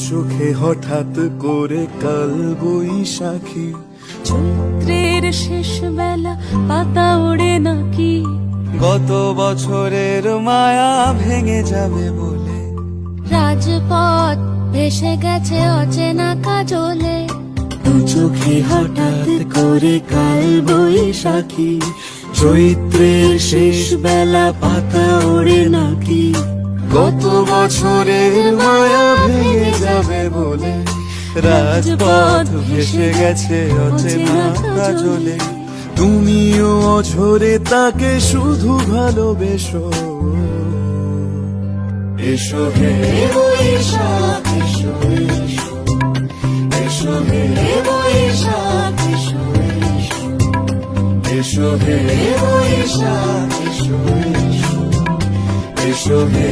চোখে হঠাৎ করে কাল বৈশাখী, চৈত্রের শেষ বেলা পাতা ওড়ে নাকি, গত বছরের মায়া ভেঙে যাবে বলে, রাজপথ ভেসে গেছে অচেনা কাজলে। দু চোখে হঠাৎ করে কাল বৈশাখী, চৈত্রের শেষ বেলা পাতা ওড়ে নাকি, গত বছরের মায়া ভেঙে যাবে বলে, রাজপথ ভেসে গেছে অচেনা কাজলে। তুমিও অঝরে তাকে শুধু ভালোবেসো, এসো হে বৈশাখ এসো এসো, এসো হে বৈশাখ এসো এসো, এসো হে বৈশাখ এসো এসো, এসো হে